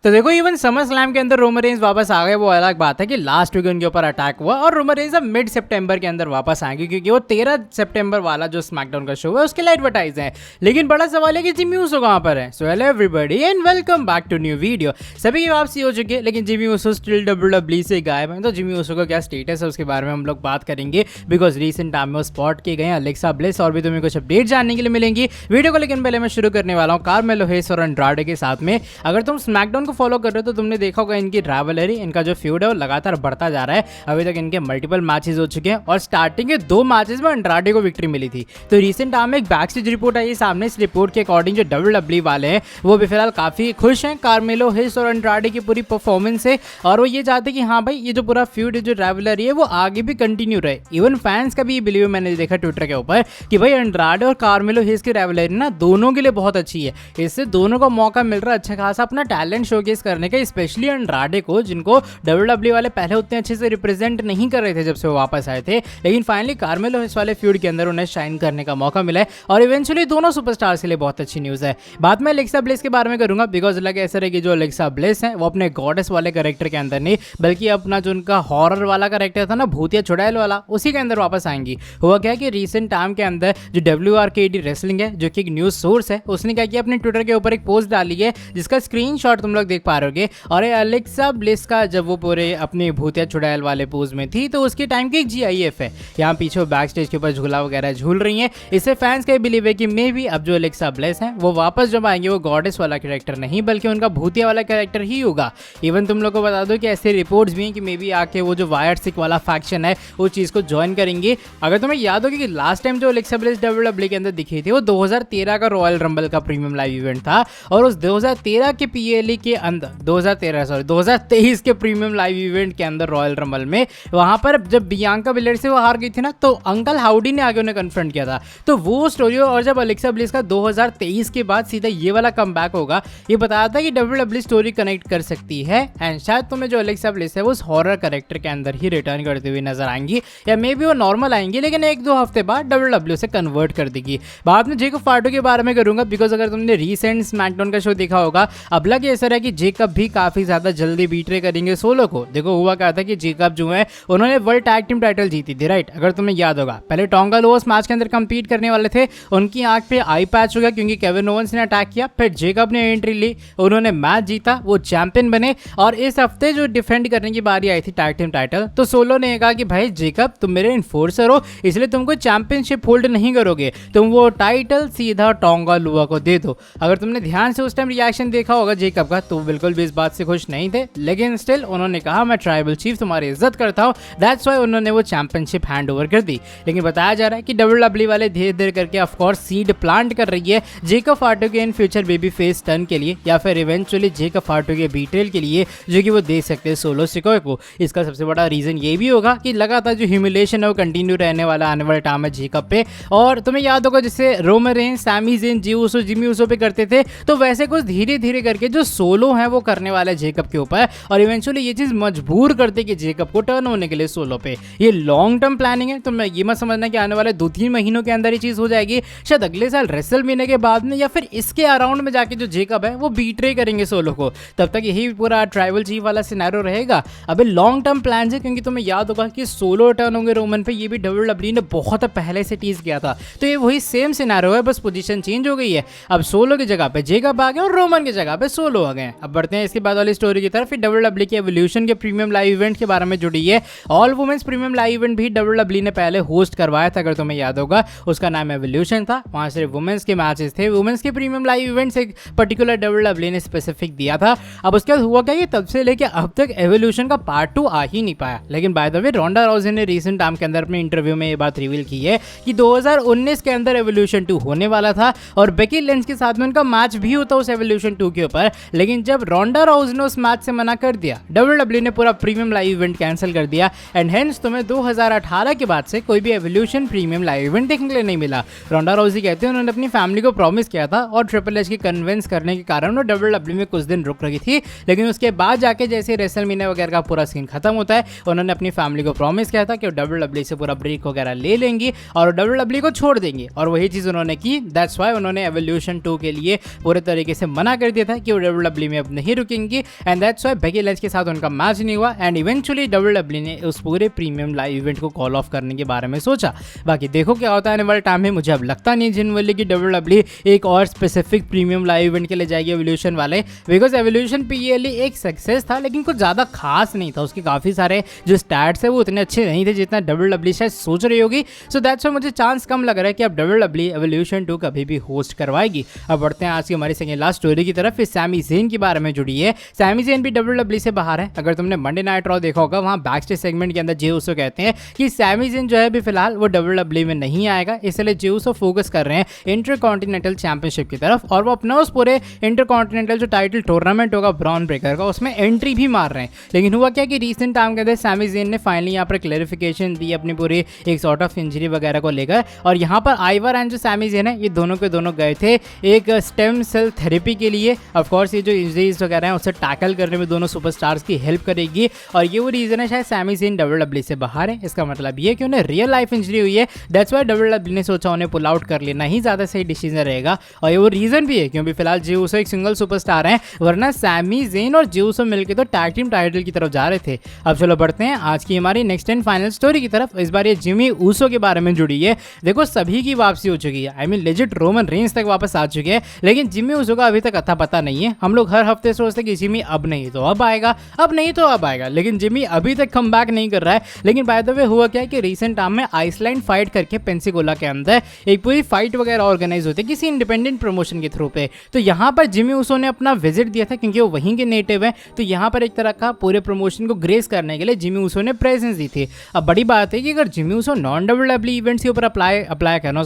तो देखो even summer slam के अंदर रोमन रेंज वापस आ गए, वो अलग बात है कि लास्ट वीक उनके ऊपर अटैक हुआ और रोमन रेंज अब मिड सितंबर के अंदर वापस आएंगे क्योंकि वो 13 सितंबर वाला जो स्मैकडाउन का शो है उसके लिए एडवर्टाइज है। लेकिन बड़ा सवाल है कि जिमी ऊसो कहाँ पर है। So hello everybody and welcome back to new video. सभी की वापसी हो चुकी है लेकिन जिमी ऊसो स्टिल डब्ल्यूडब्ल्यूई से गायब है। तो जिमी ऊसो का क्या स्टेटस है उसके बारे में हम लोग बात करेंगे बिकॉज रिसेंट टाइम में वो स्पॉट किए गए अलेक्सा ब्लिस और भी तुम्हें कुछ अपडेट जानने के लिए मिलेंगी वीडियो को। लेकिन पहले मैं शुरू करने वाला हूँ कार्मेलो हेस और एंड्राडे के साथ में। अगर तुम स्मैकडाउन को फॉलो कर रहे हो तो तुमने देखा होगा इनकी राइवलरी, इनका जो फ्यूड है वो लगातार बढ़ता जा रहा है। अभी तक इनके मल्टीपल मैचेस हो चुके हैं और स्टार्टिंग के 2 मैचेस में एंड्राडे को विक्ट्री मिली थी। तो रिसेंट टाइम में एक बैकस्टेज रिपोर्ट आई सामने। इस रिपोर्ट के अकॉर्डिंग जो डब्ल्यूडब्ल्यूई वाले हैं वो भी फिलहाल काफी खुश हैं कार्मेलो हेस और एंड्राडे की पूरी परफॉर्मेंस से और वो ये चाहते हैं कि हाँ भाई ये जो पूरा फ्यूड जो राइवलरी है वो आगे भी कंटिन्यू रहे। इवन फैंस का भी ये बिलीव मैंने देखा ट्विटर के ऊपर कि भाई एंड्राडे और कार्मेलो हेस की राइवलरी ना दोनों के लिए बहुत अच्छी है। इससे दोनों को मौका मिल रहा है अच्छा खासा अपना टैलेंट शोकेस करने का, स्पेशली एंड्राडे को जिनको डब्ल्यूडब्ल्यूई वाले पहले उतने अच्छे से रिप्रेजेंट नहीं कर रहे थे जब से वो वापस आए थे। लेकिन फाइनली कार्मेलो हेस वाले फ्यूड के अंदर उन्हें शाइन करने का मौका मिला है और इवेंचुअली दोनों सुपरस्टार्स के लिए बहुत अच्छी न्यूज़ है। बात मैं अलेक्सा ब्लिस के बारे में करूंगा बिकॉज लगे ऐसा है कि जो अलेक्सा ब्लिस है वो अपने गॉडेस वाले कैरेक्टर के अंदर नहीं बल्कि अपना जो उनका हॉरर वाला कैरेक्टर था ना भूतिया चुड़ैल वाला उसी के अंदर वापस आएंगी। हुआ क्या है कि रिसेंट टाइम के अंदर जो WRKD रेसलिंग है जो कि एक न्यूज़ सोर्स है उसने क्या किया अपने ट्विटर के ऊपर एक पोस्ट डाली है जिसका स्क्रीनशॉट तुम लोग देख पा रहे होगे। और अलेक्सा ब्लिस का जब वो पूरे अपने भूतिया चुड़ैल वाले पोज में थी तो उसके टाइम की एक GIF है। यहाँ पीछे वो बैक स्टेज के ऊपर झूला वगैरह झूल रही है। इससे फैंस का बिलीव है कि मे भी अब जो अलेक्सा ब्लिस है वो वापस जब आएंगे वो गॉडेस वाला कैरेक्टर नहीं बल्कि उनका भूतिया वाला कैरेक्टर ही होगा। इवन तुम लोग को बता दो कि ऐसे रिपोर्ट्स भी हैं कि मे बी आके वो जो वायर सिक वाला फैक्शन है वो चीज़ को ज्वाइन करेंगे। अगर तुम्हें याद हो कि लास्ट टाइम जो अलेक्सा ब्लिस डब्ल्यूडब्ल्यूई के अंदर दिखी थी वो 2013 का रॉयल रंबल का प्रीमियम लाइव इवेंट था और उस 2013 के PLE के अंदर 2023 के प्रीमियम लाइव इवेंट के अंदर रॉयल रंबल में वहां पर जब बियांका बिलेयर से वो हार गई थी ना तो अंकल हाउडी ने आगे उन्हें कन्फ्रंट किया था। तो वो स्टोरी और जब अलेक्सा ब्लिस का 2023 के बाद सीधा ये वाला कमबैक होगा ये बताया था कि डब्ल्यूडब्ल्यूई स्टोरी कनेक्ट कर सकती है एंड शायद तुम्हें जो अलेक्सा ब्लिस है वो उस हॉरर कैरेक्टर के अंदर ही रिटर्न करते हुए नजर आएंगी या मे बी वो नॉर्मल आएंगी लेकिन 1-2 हफ्ते बाद डब्ल्यूडब्ल्यूई से कन्वर्ट कर देगी। बाद में जेकब फार्टो के बारे में करूंगा बिकॉज अगर तुमने रीसेंट स्मैकडाउन का शो देखा होगा अब लगे ऐसा है कि जेकब भी काफी ज्यादा जल्दी बीट्रे करेंगे सोलो को। देखो हुआ क्या था कि जेकब जो है उन्होंने वर्ल्ड टैग टीम टाइटल जीती थी राइट। अगर तुम्हें याद होगा पहले टोंगा लोअर्स मैच के अंदर कंपीट करने वाले थे, उनकी आंख पे आई पैच हो गया क्योंकि केविन ओवेंस ने अटैक किया। फिर जेकब ने एंट्री ली, उन्होंने मैच जीता, वो चैंपियन बने और इस हफ्ते जो डिफेंड करने की बारी आई थी टैग टीम टाइटल तो सोलो ने कहा कि भाई जेकब तुम मेरे इन्फोर्सर हो इसलिए तुमको चैंपियनशिप होल्ड नहीं करोगे, तुम वो टाइटल सीधा टोंगा लुआ को दे दो। अगर तुमने ध्यान से उस टाइम रिएक्शन देखा होगा जेकब का तो बिल्कुल भी इस बात से खुश नहीं थे लेकिन स्टिल उन्होंने कहा मैं ट्राइबल चीफ तुम्हारी इज्जत करता हूं, दैट्स व्हाई उन्होंने वो चैंपियनशिप हैंड ओवर कर दी। लेकिन बताया जा रहा है कि डब्ल्यूडब्ल्यूई वाले धीरे धीरे करके ऑफ कोर्स सीड प्लांट कर रही है जेकब फार्टो के in future baby face turn के लिए या फिर इवेंचुअली जेकब फार्टो के बीटेल के लिए जो कि वो दे सकते हैं सोलो सिकोय को। इसका सबसे बड़ा रीजन ये भी होगा कि लगातार जो ह्यूमिलेशन है वो कंटिन्यू रहने वाला आने वाले टाइम है जेकब पे। और तुम्हें याद होगा जैसे Roman Reigns, Sami Zayn, Jimmy Uso पे करते थे तो वैसे कुछ धीरे धीरे करके जो सोलो है वो करने वाला है जेकब के ऊपर और इवेंचुअली ये चीज मजबूर करते कि जेकब को टर्न होने के लिए सोलो पे। ये लॉन्ग टर्म प्लानिंग है तो मैं ये मत समझना कि आने वाले 2-3 महीनों के अंदर ये चीज हो जाएगी, शायद अगले साल रेसलमेनिया के बाद में या फिर इसके अराउंड में जाके जो जेकब है वो बीट्रे करेंगे सोलो को। तब तक यही पूरा ट्राइबल चीफ वाला सिनेरियो रहेगा। अबे लॉन्ग टर्म प्लान है क्योंकि तुम्हें याद होगा कि सोलो टर्न होंगे रोमन पे ये भी डब्ल्यूडब्ल्यूई ने बहुत पहले से टीज किया था। तो ये वही सेम सिनेरियो है बस पोजीशन चेंज हो गई है। अब सोलो की जगह पे जेकब आ गए और रोमन की जगह पे सोलो आ गए। अब बढ़ते हैं इसके बाद वाली स्टोरी की तरफ। डब्ल्यूडब्ल्यूई के एवोल्यूशन के प्रीमियम लाइव इवेंट के बारे में जुड़ी है। All women's premium live event भी डब्ल्यूडब्ल्यूई ने पहले होस्ट करवाया था अगर तुम्हें याद होगा, उसका नाम एवोल्यूशन था। वहां सिर्फ वुमेन्स के मैचेस थे। वुमेन्स के प्रीमियम लाइव इवेंट्स एक पर्टिकुलर डब्ल्यूडब्ल्यूई ने स्पेसिफिक दिया था। अब उसके बाद हुआ क्या कि तब से लेके अब तक एवोल्यूशन का पार्ट 2 आ ही नहीं पाया। लेकिन बाय द वे रोंडा राउजी ने रिसेंट टाइम के अंदर अपने इंटरव्यू में ये बात रिवील की है कि 2019 के अंदर एवोल्यूशन 2 होने वाला था और बेकी लिंच के साथ में उनका मैच भी होता उस एवोल्यूशन 2 के ऊपर। लेकिन जब रोंडा राउजी ने उस मैच से मना कर दिया डब्ल्यूडब्ल्यूई ने पूरा प्रीमियम लाइव इवेंट कैंसिल कर दिया एंड हेंस तुम्हें 2018 के बाद से कोई भी एवोल्यूशन प्रीमियम लाइव इवेंट देखने के लिए नहीं मिला। रोंडा राउजी कहते हैं उन्होंने अपनी फैमिली को प्रॉमिस किया था और ट्रिपल एच की कन्विंस करने के कारण वो डब्ल्यूडब्ल्यूई में कुछ दिन रुक रही थी। लेकिन उसके बाद जाके जैसे रेसलमेनिया वगैरह का पूरा सीन खत्म होता है उन्होंने अपनी फैमिली को प्रॉमिस किया था कि वो डब्ल्यूडब्ल्यूई से पूरा ब्रेक वगैरह ले लेंगी और डब्ल्यूडब्ल्यूई को छोड़ देंगे और वही चीज़ उन्होंने की। दैट्स व्हाई उन्होंने एवोल्यूशन 2 के लिए पूरे तरीके से मना कर दिया था कि वो डब्ल्यूडब्ल्यूई में अब नहीं रुकेंगी and that's why Becky Lynch के साथ उनका मैच नहीं हुआ एंड इवेंचुअली डब्ल्यूडब्ल्यूई ने उस पूरे प्रीमियम लाइव इवेंट को कॉल ऑफ करने के बारे में सोचा। बाकी देखो क्या होता है आने वाले टाइम में। मुझे अब लगता नहीं जनरली कि डब्ल्यूडब्ल्यूई एक और स्पेसिफिक प्रीमियम लाइव इवेंट के लिए जाएगी एवोल्यूशन वाले, बिकॉज एवोल्यूशन पीएलई एक सक्सेस था लेकिन कुछ ज़्यादा खास नहीं था। उसके काफ़ी सारे जो स्टैट्स है वो उतने अच्छे नहीं थे जितना डब्ल्यूडब्ल्यूई शायद सोच रही होगी। सो दैट्स व्हाई मुझे चांस कम लग रहा है कि अब डब्ल्यूडब्ल्यूई एवोल्यूशन 2 कभी भी होस्ट करवाएगी। अब बढ़ते हैं आज की हमारी सेकंड लास्ट स्टोरी की तरफ। फिर सैमी ज़ेन के बारे में जुड़ी है। सैमी ज़ेन भी डब्ल्यूडब्ल्यूई से बाहर है। अगर तुमने मंडे नाइट रॉ देखा होगा वहाँ बैक स्टेज सेगमेंट के अंदर जे उसो कहते हैं कि सैमी ज़ेन जो है अभी फिलहाल वो डब्ल्यूडब्ल्यूई में नहीं आएगा, इसलिए जे उसो फोकस कर रहे हैं इंटरकॉन्टिनेंटल चैंपियनशिप की तरफ और वो अपना उस पूरे इंटरकॉन्टिनेंटल जो टाइटल टूर्नामेंट होगा ब्रॉन ब्रेकर का उसमें एंट्री भी मार रहे हैं। लेकिन हुआ क्या कि रिसेंट टाइम के अंदर सैमी ज़ेन ने फाइनली यहाँ पर क्लैरिफिकेशन दी अपनी पूरी एक सॉर्ट ऑफ इंजरी वगैरह को लेकर और यहाँ पर आइवर एंड जो सैमी ज़ेन है ये दोनों के दोनों गए थे एक स्टेम सेल थेरेपी के लिए। ऑफ कोर्स ये जो इंजरीज वगैरह हैं उसे टैकल करने में दोनों सुपरस्टार्स की हेल्प करेगी और ये वो रीज़न है शायद सैमी ज़ेन डब्ल्यूडब्ल्यूई से बाहर है। इसका मतलब ये कि उन्हें रियल लाइफ इंजरी हुई है, दैट्स व्हाई डब्ल्यूडब्ल्यूई ने सोचा उन्हें पुल आउट कर लेना ही ज़्यादा सही डिसीजन रहेगा और ये वो रीज़न भी है क्योंकि फिलहाल जे उसो एक सिंगल सुपरस्टार हैं, वरना सैमी ज़ेन और जे उसो मिलकर तो टैग टीम टाइटल की तरफ जा रहे थे। अब चलो बढ़ते हैं आज की हमारी नेक्स्ट एंड फाइनल स्टोरी की तरफ। इस बार ये जिमी उसो के बारे में जुड़ी है। देखो सभी की वापसी हो चुकी है, I mean legit Roman Reigns तक वापस आ चुके हैं, लेकिन जिमी उसो का अभी तक अता पता नहीं है। हम लोग हर हफ्ते सोचते कि जिमी अब नहीं तो अब आएगा, अब नहीं तो अब आएगा, लेकिन जिमी अभी तक कम बैक नहीं कर रहा है। लेकिन बाय द वे हुआ क्या है कि रिसेंट टाइम में आइसलैंड फाइट करके पेंसिकोला के अंदर एक पूरी फाइट वगैरह ऑर्गेनाइज होती है किसी इंडिपेंडेंट प्रमोशन के थ्रू पे। तो यहाँ पर जिमी उसो ने अपना विजिट दिया था क्योंकि वो वहीं के नेटिव है, तो यहाँ पर एक तरह का पूरे प्रमोशन को ग्रेस करने के लिए जिमी उसो ने प्रेजेंस दी थी। अब बड़ी बात है कि अगर Jimmy Uso non WWE events के ऊपर अप्लाई करना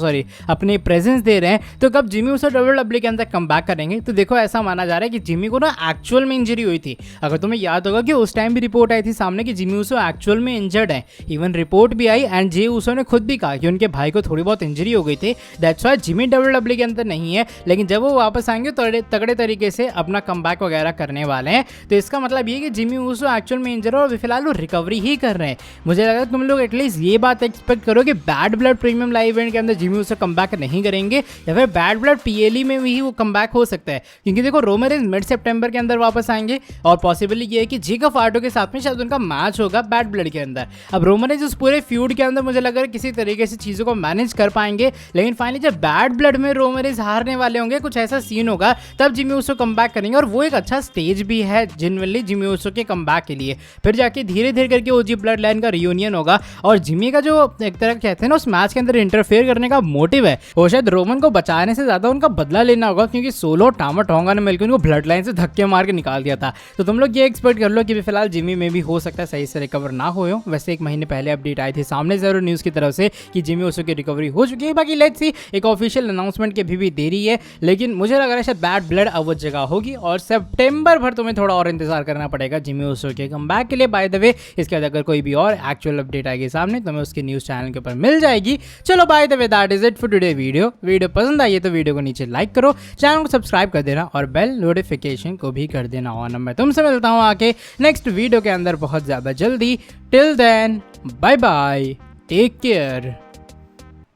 अपने प्रेजेंस दे रहे हैं तो कब जिमी उसो डब्ल्यूडब्ल्यूई के अंदर कम बैक करेंगे। तो देखो ऐसा माना जा रहा है कि जिमी को ना एक्चुअल में इंजरी हुई थी। अगर तुम्हें याद होगा कि उस टाइम भी रिपोर्ट आई थी सामने कि जिमी उसो एक्चुअल में इंजर्ड है, इवन रिपोर्ट भी आई एंड जे उसो ने खुद भी कहा कि उनके भाई को थोड़ी बहुत इंजरी हो गई थी, दैट्स व्हाई जिमी डब्ल्यूडब्ल्यूई के अंदर नहीं है। लेकिन जब वो वापस आएंगे तो तगड़े तरीके से अपना कमबैक वगैरह करने वाले हैं। तो इसका मतलब ये कि जिमी उसो एक्चुअल में इंजर्ड और फिलहाल वो रिकवरी ही कर रहे हैं। मुझे लगा तुम लोग एटलीस्ट ये बात एक्सपेक्ट करो कि bad blood premium live event के अंदर जिमी उसो कमबैक नहीं करेंगे या फिर बैड ब्लड पीएलई में भी वो कमबैक हो सकता है, क्योंकि देखो रोमन रेंज मिड सितंबर के अंदर वापस आएंगे और पॉसिबली ये है कि जेकब फार्टो के साथ में शायद उनका मैच होगा बैड ब्लड के अंदर। अब रोमन रेंज उस पूरे फ्यूड के अंदर मुझे लग रहा है किसी तरीके से चीज़ों को मैनेज कर पाएंगे, लेकिन फाइनली जब बैड ब्लड में रोमन रेंज हारने वाले होंगे, कुछ ऐसा सीन होगा, तब जिमी उसो कमबैक करेंगे और वो एक अच्छा स्टेज भी है जनरली जिमी उसो के कमबैक के लिए। फिर जाके धीरे धीरे करके ओजी ब्लड लाइन का रियूनियन होगा और जिमी का जो एक तरह कहते हैं ना उस मैच के अंदर इंटरफेयर करने का मोटिव है वो शायद रोमन को बचाने से ज्यादा उनका बदला लेना होगा, क्योंकि सोलो टामा टोंगा ने मिलकर उनको ब्लड लाइन से धक्के मार के निकाल दिया था। तो तुम लोग ये एक्सपेक्ट कर लो कि फिलहाल जिमी में भी हो सकता है सही से रिकवर ना हो। वैसे एक महीने पहले अपडेट आई थी सामने जरूर न्यूज़ की तरफ से कि जिमी उसो की रिकवरी हो चुकी है। बाकी लेट्स सी, एक ऑफिशियल अनाउंसमेंट की भी देरी है, लेकिन मुझे लग रहा है शायद बैड ब्लड अब वो जगह होगी और सितंबर भर तुम्हें थोड़ा और इंतजार करना पड़ेगा जिमी उसो के कमबैक के लिए। बाय द वे इसके बाद अगर कोई भी और एक्चुअल अपडेट आएगी सामने तो मैं उसकी न्यूज़ चैनल के ऊपर मिल जाएगी। चलो by the way that is it for today video पसंद आई है तो वीडियो को नीचे लाइक करो, चैनल को सब्सक्राइब कर देना और बेल नोटिफिकेशन को भी कर देना ऑन। मैं तुमसे मिलता हूँ आके नेक्स्ट वीडियो के अंदर बहुत ज़्यादा जल्दी। Till then bye bye, take care.